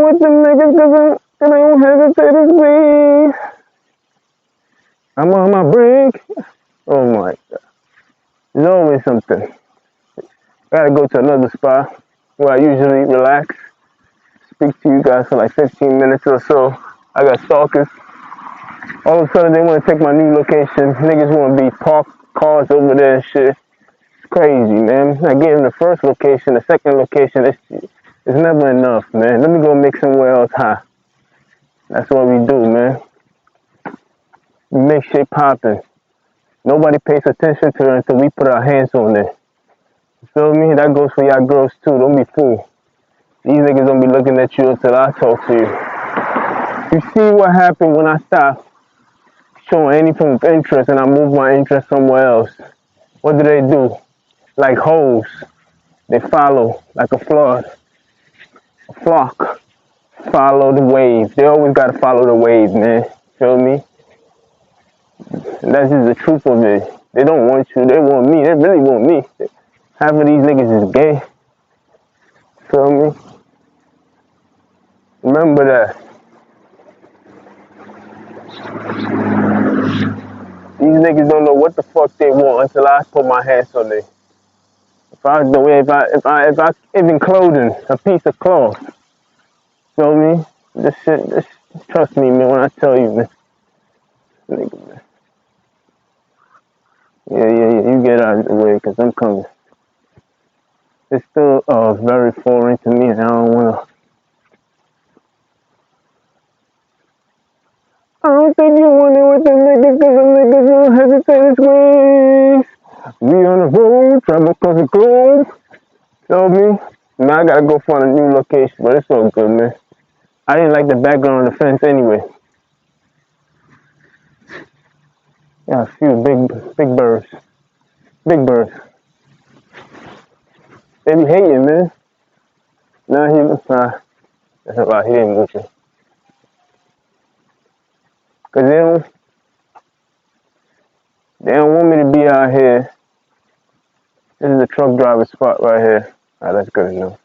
with them niggas cause I don't hesitate to breathe. I'm on my break. Oh my God. There's always something. Gotta go to another spot where I usually relax, speak to you guys for like 15 minutes or so. I got stalkers. All of a sudden they want to take my new location. Niggas want to be parked cars over there and shit. It's crazy, man. I gave them the first location, the second location. It's never enough, man. Let me go make somewhere else high. That's what we do, man. We make shit poppin'. Nobody pays attention to it until we put our hands on it. You feel me? That goes for y'all girls too. Don't be fool. These niggas don't be looking at you until I talk to you. You see what happened when I stopped showing any form of interest and I move my interest somewhere else? What do? Like hoes. They follow like a flock. Follow the wave. They always gotta follow the wave, man. Feel me? And that's just the truth of it. They don't want you. They want me. They really want me. Half of these niggas is gay. Feel me? Remember that. These niggas don't know what the fuck they want until I put my hands on it. If I even clothing, a piece of cloth. Feel me? This shit, trust me, man, when I tell you, man. Nigga, man. Yeah, you get out of the way, because I'm coming. It's still very foreign to me, and I don't want to. I don't think you want it with the niggas, because the niggas don't hesitate to squeeze. We on the road, travel across the globe. Feel me? Now I gotta go find a new location, but it's all good, man. I didn't like the background of the fence anyway. Yeah, a few big birds. Big birds. They be hating, man. Now that's about he ain't with you. Cause they don't want me to be out here. This is a truck driver spot right here. Alright, that's good enough.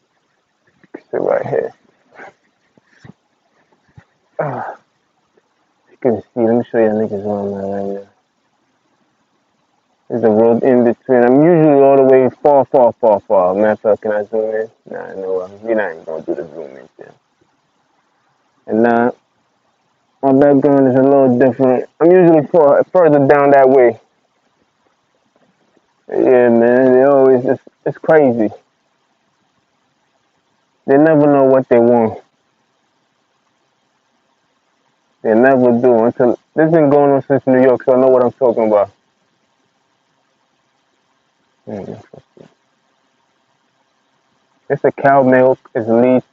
Sit right here. You can see, let me show you niggas where I'm at right now. There's a road in between. I'm usually all the way far. Matter of fact, can I zoom in? Nah, no, you're not even gonna do the zoom in thing. And now, my background is a little different. I'm usually further down that way. Yeah, man, they always, it's crazy. They never know what they want. They never do until, this has been going on since New York, so I know what I'm talking about. It's a cow milk, it's leaf.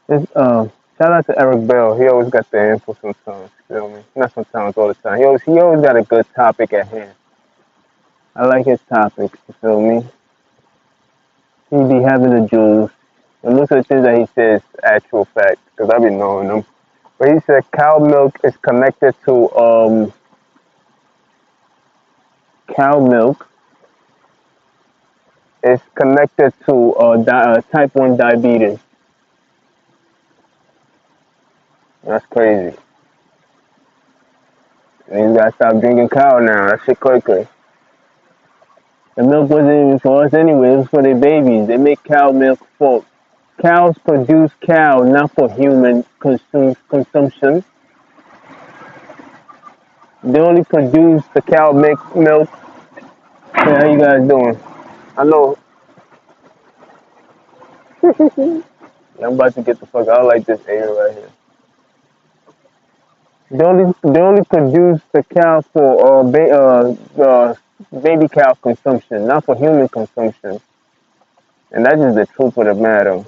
Shout out to Eric Bell. He always got the info sometimes, feel me? Not sometimes, all the time. He always got a good topic at hand. I like his topics, you feel me? He be having the jewels. And most of the things that he says actual fact, because I be knowing them. But he said cow milk is connected to type 1 diabetes. That's crazy. And you gotta stop drinking cow now. That shit cray. The milk wasn't even for us anyway. It was for their babies. They make cow milk for cows produce cow, not for human consumption. They only produce the cow milk. Hey, how you guys doing? I know. I'm about to get the fuck out. I like this area right here. They only produce the cow for baby cow consumption, not for human consumption. And that's just the truth of the matter.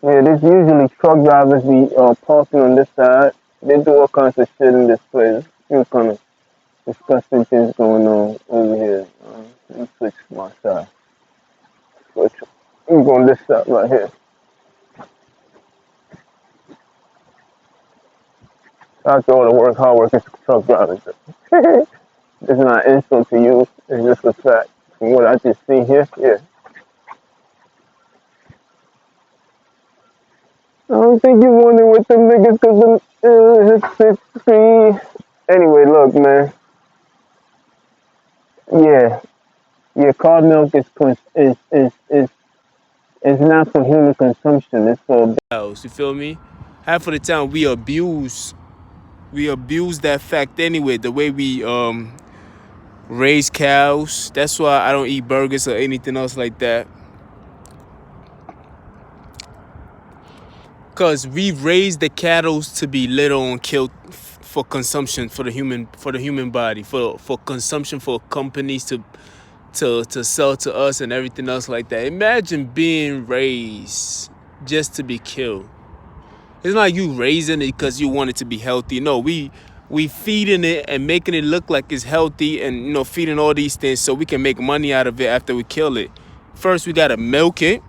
Yeah, this usually truck drivers be parking on this side. They do all kinds of shit in this place. All kind of disgusting things going on over here. Let me switch my side. I'm going this side right here. After all the hard work, it's truck drivers. It's not an insult to you. It's just a fact. From what I just see here, yeah. I don't think you wanted with them niggas because it's free. Anyway, look, man. Yeah, yeah. Cod milk is not for human consumption. It's for You feel me? Half of the time we abuse that fact anyway. The way we raise cows. That's why I don't eat burgers or anything else like that. Cause we raise the cattle to be little and killed for consumption for the human body for consumption for companies to sell to us and everything else like that. Imagine being raised just to be killed. It's not you raising it because you want it to be healthy. No, we feeding it and making it look like it's healthy and feeding all these things so we can make money out of it after we kill it. First we gotta milk it.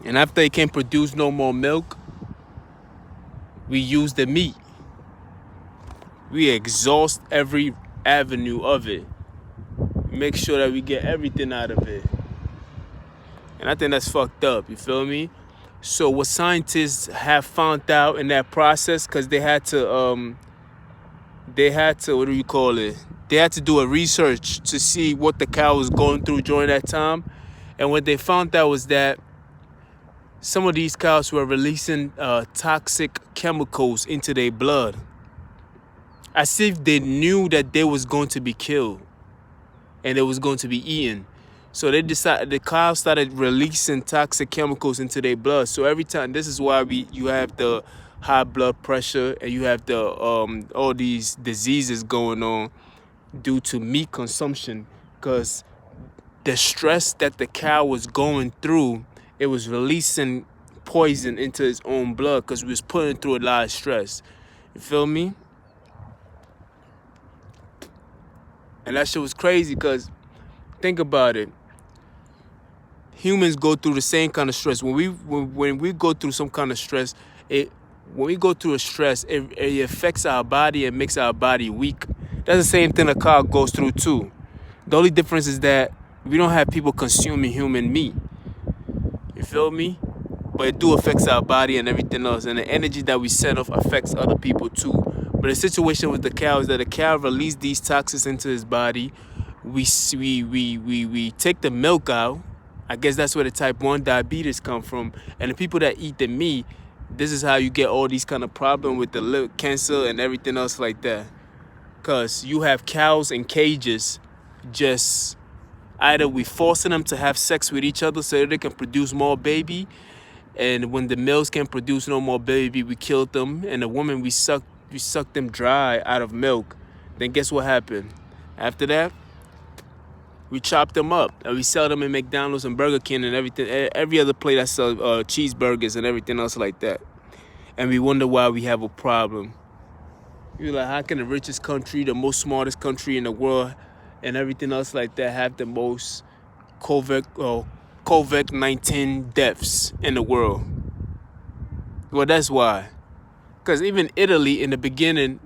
And after it can't produce no more milk, we use the meat. We exhaust every avenue of it. Make sure that we get everything out of it. And I think that's fucked up, you feel me? So what scientists have found out in that process, because they had to, what do you call it? They had to do a research to see what the cow was going through during that time. And what they found out was that some of these cows were releasing toxic chemicals into their blood, as if they knew that they was going to be killed and it was going to be eaten. So they decided, the cows started releasing toxic chemicals into their blood. So every time, this is why you have the high blood pressure and you have the all these diseases going on due to meat consumption, because the stress that the cow was going through, it was releasing poison into its own blood because we was putting through a lot of stress. You feel me? And that shit was crazy because think about it. Humans go through the same kind of stress. When we go through some kind of stress, when we go through a stress, it affects our body and makes our body weak. That's the same thing a cow goes through too. The only difference is that we don't have people consuming human meat. You feel me? But it do affects our body and everything else. And the energy that we set off affects other people too. But the situation with the cow is that the cow released these toxins into his body. We take the milk out. I guess that's where the type 1 diabetes come from. And the people that eat the meat, this is how you get all these kind of problems with the liver cancer and everything else like that. Because you have cows in cages, just either we forcing them to have sex with each other so that they can produce more baby, and when the males can't produce no more baby, we killed them, and the women, we suck them dry out of milk. Then guess what happened? After that, we chop them up and we sell them in McDonald's and Burger King and everything, every other place that sells cheeseburgers and everything else like that. And we wonder why we have a problem. You're like, how can the richest country, the most smartest country in the world, and everything else like that have the most COVID-19 deaths in the world? Well, that's why. Because even Italy in the beginning,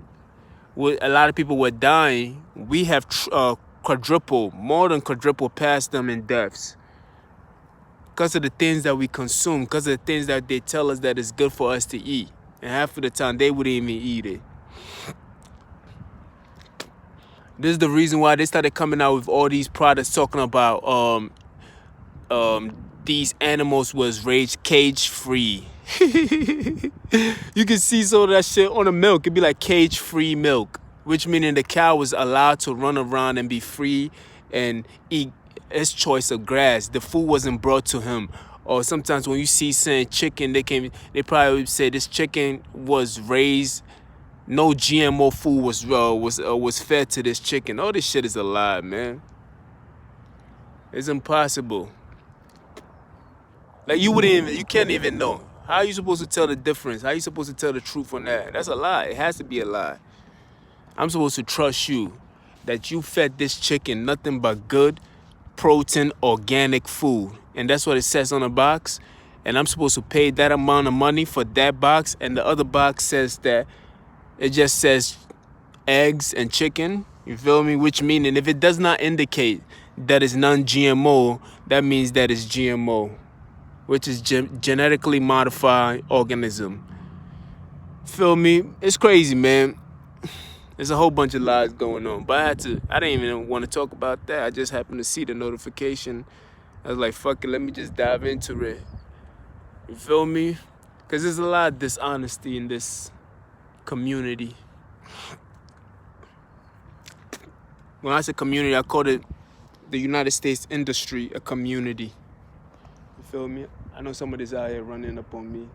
a lot of people were dying. We have more than quadruple past them in deaths. Because of the things that we consume, because of the things that they tell us that is good for us to eat. And half of the time, they wouldn't even eat it. This is the reason why they started coming out with all these products talking about these animals was raised cage free. You can see some of that shit on the milk. It'd be like cage free milk, which meaning the cow was allowed to run around and be free and eat his choice of grass. The food wasn't brought to him. Or sometimes when you see saying chicken, they probably would say this chicken was raised. No GMO food was fed to this chicken. All this shit is a lie, man. It's impossible. Like you can't even know. How are you supposed to tell the difference? How are you supposed to tell the truth on that? That's a lie. It has to be a lie. I'm supposed to trust you that you fed this chicken nothing but good, protein, organic food. And that's what it says on the box. And I'm supposed to pay that amount of money for that box. And the other box says that it just says eggs and chicken. You feel me? Which meaning if it does not indicate that it's non-GMO, that means that it's GMO. which is genetically modified organism. Feel me? It's crazy, man. There's a whole bunch of lies going on, but I didn't even want to talk about that. I just happened to see the notification. I was like, fuck it, let me just dive into it. You feel me? Because there's a lot of dishonesty in this community. When I say community, I call it the United States industry a community. You feel me? I know somebody's out here running up on me.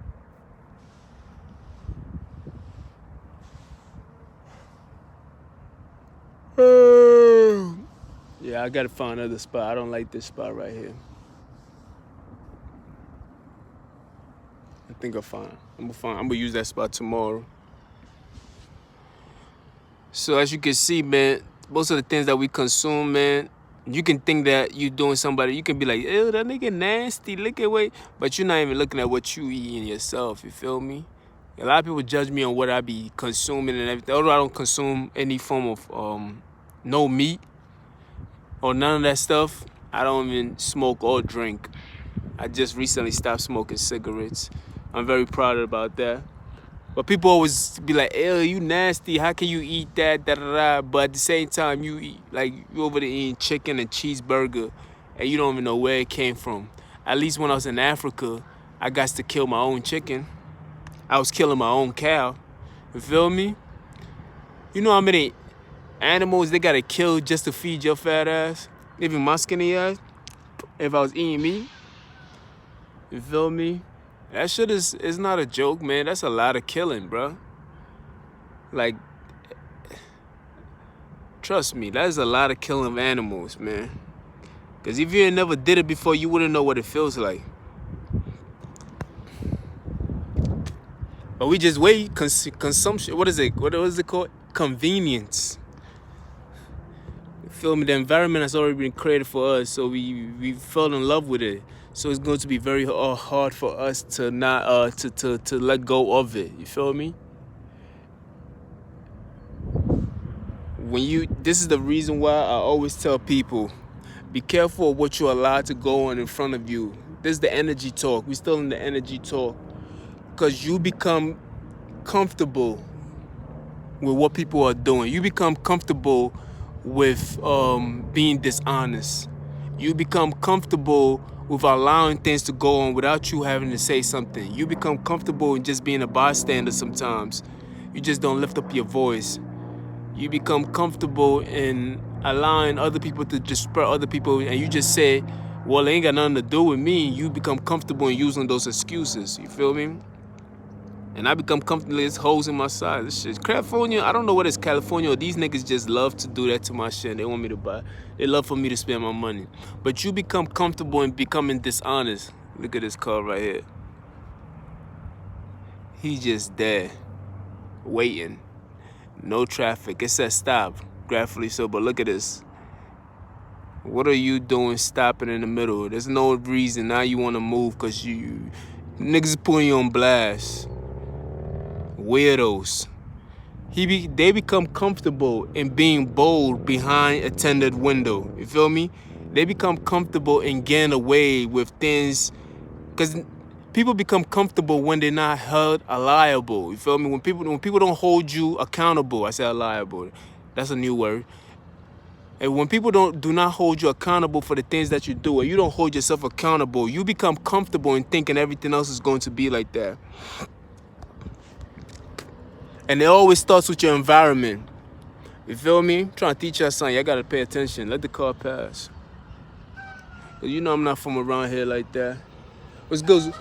Yeah, I gotta find another spot. I don't like this spot right here. I think I'm gonna use that spot tomorrow. So as you can see, man, most of the things that we consume, man, you can think that you're doing somebody. You can be like, ew, that nigga nasty. Look at what, but you're not even looking at what you eating yourself. You feel me? A lot of people judge me on what I be consuming and everything. Although I don't consume any form of no meat or none of that stuff, I don't even smoke or drink. I just recently stopped smoking cigarettes. I'm very proud about that. But people always be like, ew, you nasty. How can you eat that? Da, da, da. But at the same time, you eat, like, you over there eating chicken and cheeseburger and you don't even know where it came from. At least when I was in Africa, I got to kill my own chicken. I was killing my own cow. You feel me? You know how many animals they gotta kill just to feed your fat ass? Even my skinny ass? If I was eating meat? You feel me? That shit is not a joke, man. That's a lot of killing, bro. Like, trust me, that's a lot of killing of animals, man. Because if you ain't never did it before, you wouldn't know what it feels like. But we just wait, consumption, what is it called? Convenience. You feel me? The environment has already been created for us, so we fell in love with it. So it's going to be very hard for us to not to let go of it. You feel me? This is the reason why I always tell people, be careful of what you allow to go on in front of you. This is the energy talk. We're still in the energy talk. Because you become comfortable with what people are doing. You become comfortable with being dishonest. You become comfortable with allowing things to go on without you having to say something. You become comfortable in just being a bystander sometimes. You just don't lift up your voice. You become comfortable in allowing other people to disparage other people, and you just say, well, it ain't got nothing to do with me. You become comfortable in using those excuses. You feel me? And I become comfortable as hoes in my side. This shit. California, I don't know what is California. Or these niggas just love to do that to my shit. They want me to buy. They love for me to spend my money. But you become comfortable in becoming dishonest. Look at this car right here. He's just there, waiting. No traffic. It says stop. Graphically so, but look at this. What are you doing stopping in the middle? There's no reason. Now you want to move because you niggas putting you on blast. Weirdos. They become comfortable in being bold behind a tinted window. You feel me? They become comfortable in getting away with things, because people become comfortable when they're not held liable. You feel me? When people don't hold you accountable. I say liable. That's a new word. And when people do not hold you accountable for the things that you do, or you don't hold yourself accountable, you become comfortable in thinking everything else is going to be like that. And it always starts with your environment. You feel me? I'm trying to teach you something. I gotta pay attention. Let the car pass. Cause you know I'm not from around here like that. What's good?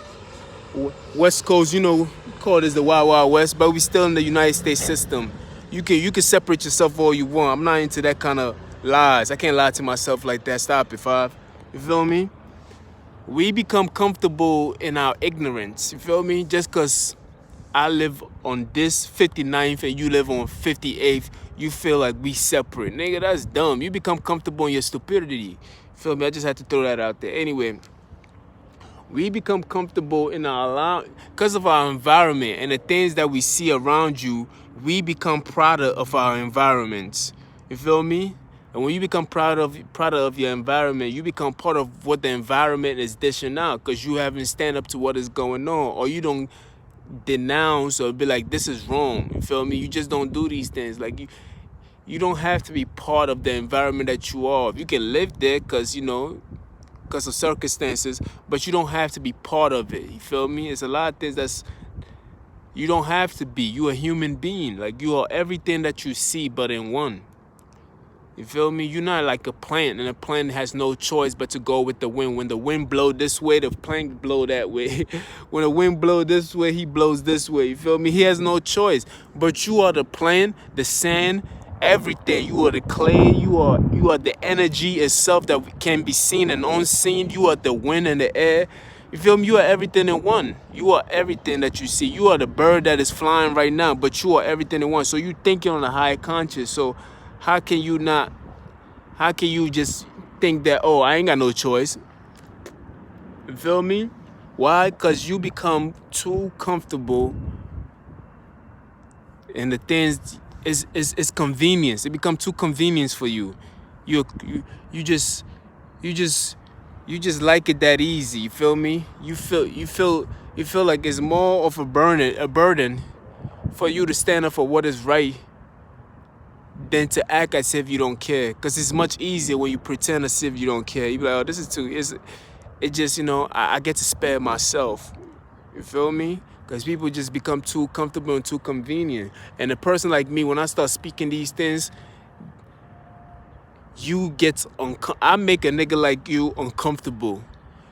West Coast, you know, we call this the Wild Wild West, but we still in the United States system. You can separate yourself all you want. I'm not into that kind of lies. I can't lie to myself like that. Stop it, Five. You feel me? We become comfortable in our ignorance. You feel me? Just because I live on this 59th and you live on 58th, you feel like we separate. Nigga, that's dumb. You become comfortable in your stupidity. Feel me? I just had to throw that out there. Anyway, we become comfortable in because of our environment and the things that we see around you. We become product of our environments. You feel me? And when you become proud of your environment, you become part of what the environment is dishing out, because you haven't stand up to what is going on, or you don't denounce or be like, this is wrong. You feel me? You just don't do these things. Like you don't have to be part of the environment that you are. You can live there because of circumstances, but you don't have to be part of it. You feel me? It's a lot of things you don't have to be. You a human being. Like, you are everything that you see, but in one. You feel me? You're not like a plant, and a plant has no choice but to go with the wind. When the wind blow this way, the plant blow that way. When the wind blow this way, he blows this way. You feel me? He has no choice. But you are the plant, the sand, everything. You are the clay. You are the energy itself that can be seen and unseen. You are the wind and the air. You feel me? You are everything in one. You are everything that you see. You are the bird that is flying right now, but you are everything in one. So you thinking on a higher conscious. So how can you just think that, oh, I ain't got no choice? You feel me? Why? Because you become too comfortable in the things. It's convenience. It becomes too convenience for you. You just like it that easy. You feel me? You feel like it's more of a burden for you to stand up for what is right than to act as if you don't care. Because it's much easier when you pretend as if you don't care. You be like, oh, this is too... It just, I get to spare myself. You feel me? Because people just become too comfortable and too convenient. And a person like me, when I start speaking these things, I make a nigga like you uncomfortable.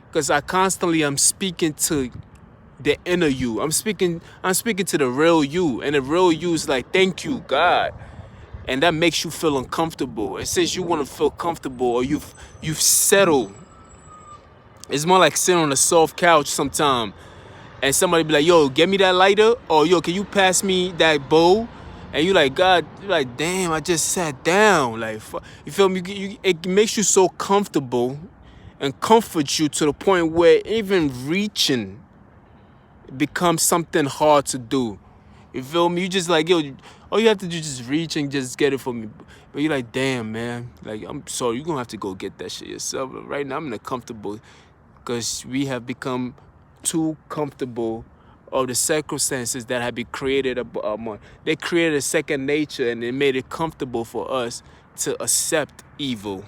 Because I constantly am speaking to the inner you. I'm speaking to the real you. And the real you is like, thank you, God. And that makes you feel uncomfortable. And since you want to feel comfortable, or you've settled, it's more like sitting on a soft couch sometime, and somebody be like, yo, get me that lighter, or yo, can you pass me that bowl? And you like, God, you're like, damn, I just sat down. Like, you feel me? It makes you so comfortable and comforts you to the point where even reaching becomes something hard to do. You feel me? You just like, yo, all you have to do is just reach and just get it for me. But you're like, damn, man. Like, I'm sorry, you're going to have to go get that shit yourself. But right now, I'm in a comfortable, because we have become too comfortable of the circumstances that have been created. They created a second nature, and they made it comfortable for us to accept evil,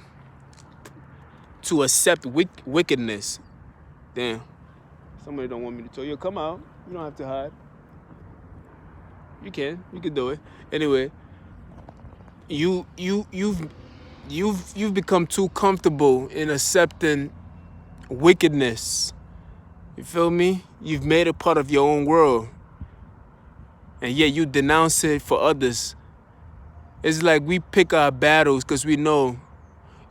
to accept wickedness. Damn. Somebody don't want me to tell you, come out. You don't have to hide. You can do it. Anyway, you've become too comfortable in accepting wickedness. You feel me? You've made it part of your own world, and yet you denounce it for others. It's like we pick our battles because we know.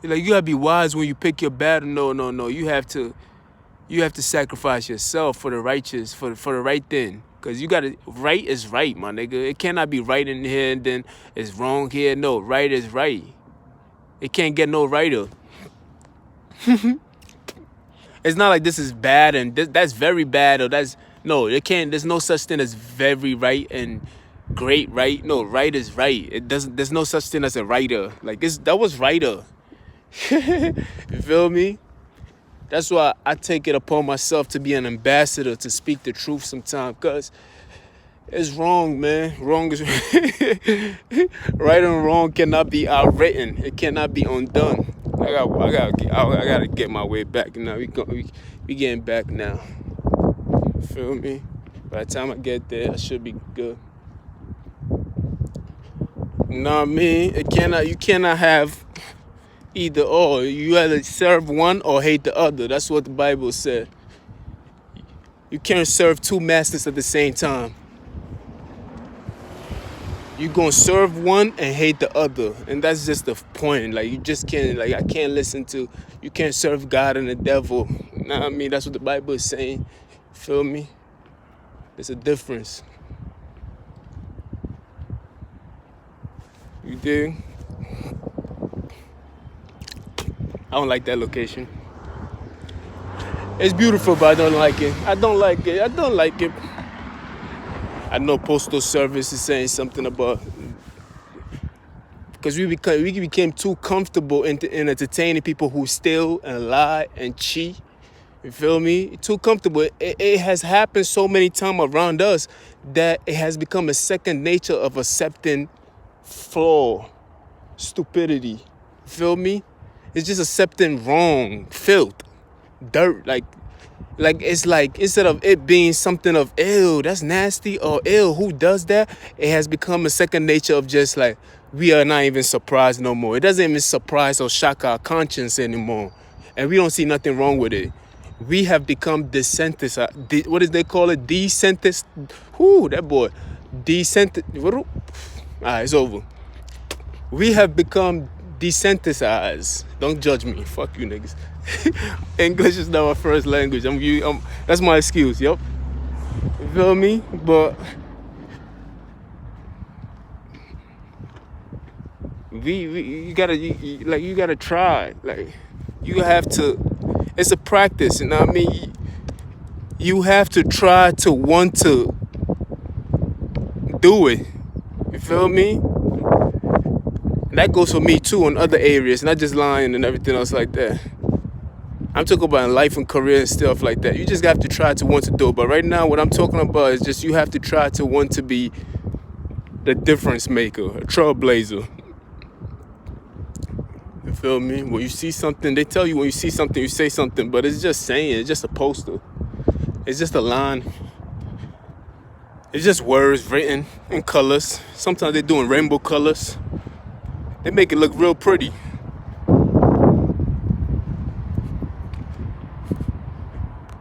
Like, you gotta be wise when you pick your battle. No. You have to sacrifice yourself for the righteous, for the right thing. Because right is right, my nigga. It cannot be right in here and then it's wrong here. No, right is right. It can't get no righter. It's not like this is bad and that's very bad, or there's no such thing as very right and great right. No, right is right. There's no such thing as a writer. Like, that was writer. You feel me? That's why I take it upon myself to be an ambassador, to speak the truth sometimes, because it's wrong, man. Wrong is right and wrong cannot be outwritten. It cannot be undone. I gotta get my way back now. We getting back now. Feel me? By the time I get there, I should be good. Know what I mean? You cannot have either or. You either serve one or hate the other. That's what the Bible said. You can't serve two masters at the same time. You're going to serve one and hate the other. And that's just the point. Like, you just can't, like, you can't serve God and the devil. You know what I mean? That's what the Bible is saying. Feel me? There's a difference. You dig? I don't like that location. It's beautiful, but I don't like it. I don't like it. I know Postal Service is saying something about Because we became too comfortable in entertaining people who steal and lie and cheat. You feel me? Too comfortable. It has happened so many times around us that it has become a second nature of accepting flaw, stupidity. You feel me? It's just accepting wrong, filth, dirt. Like it's like instead of it being something of ew, that's nasty, or ew, who does that? It has become a second nature of just like we are not even surprised no more. It doesn't even surprise or shock our conscience anymore, and we don't see nothing wrong with it. We have become desensitized. What is they call it? Desensitized. Whoo, that boy. Desensitized. All right, it's over. We have become desensitized. Don't judge me. Fuck you niggas. English is not my first language. That's my excuse. Yep. You feel me? But you gotta try. Like you have to. It's a practice. You know what I mean? You have to try to want to do it. You feel me? That goes for me too in other areas, not just lying and everything else like that. I'm talking about in life and career and stuff like that. You just have to try to want to do it. But right now, what I'm talking about is just you have to try to want to be the difference maker, a trailblazer. You feel me? When you see something, they tell you when you see something, you say something, but it's just saying, it's just a poster. It's just a line. It's just words written in colors. Sometimes they're doing rainbow colors. They make it look real pretty.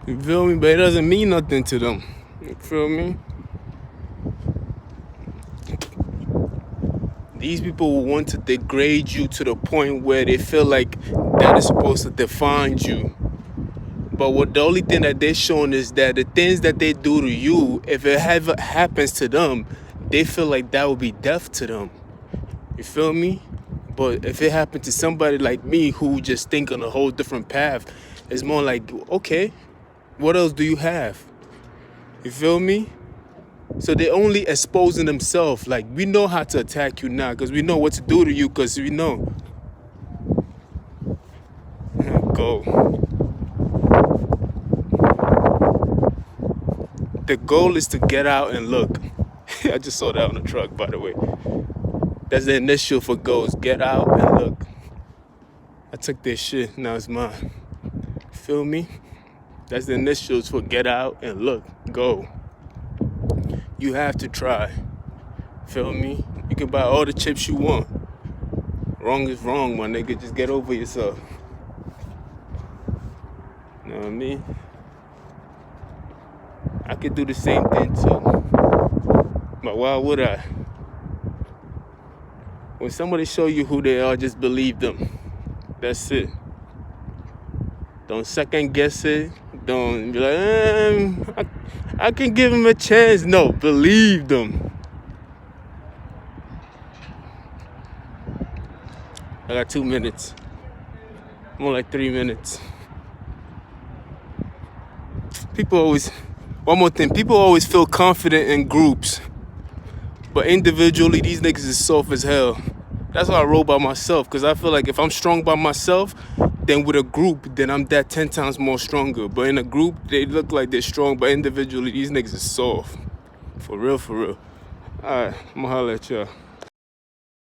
You feel me? But it doesn't mean nothing to them. You feel me? These people will want to degrade you to the point where they feel like that is supposed to define you. But what the only thing that they're showing is that the things that they do to you, if it ever happens to them, they feel like that will be death to them. You feel me? But if it happened to somebody like me who just think on a whole different path, it's more like, okay, what else do you have? You feel me? So they're only exposing themselves. Like, we know how to attack you now because we know what to do to you because we know. Go. The goal is to get out and look. I just saw that on the truck, by the way. That's the initial for goals. Get out and look. I took this shit. Now it's mine. Feel me? That's the initials for get out and look. Go. You have to try. Feel me? You can buy all the chips you want. Wrong is wrong, my nigga. Just get over yourself. You know what I mean? I could do the same thing too. But why would I? When somebody show you who they are, just believe them. That's it. Don't second guess it. Don't be like, I can give them a chance. No, believe them. I got 2 minutes. More like 3 minutes. One more thing, people always feel confident in groups. But individually, these niggas is soft as hell. That's why I roll by myself, because I feel like if I'm strong by myself, then with a group, then I'm that 10 times more stronger. But in a group, they look like they're strong, but individually, these niggas is soft. For real, for real. All right, I'm gonna holler at y'all.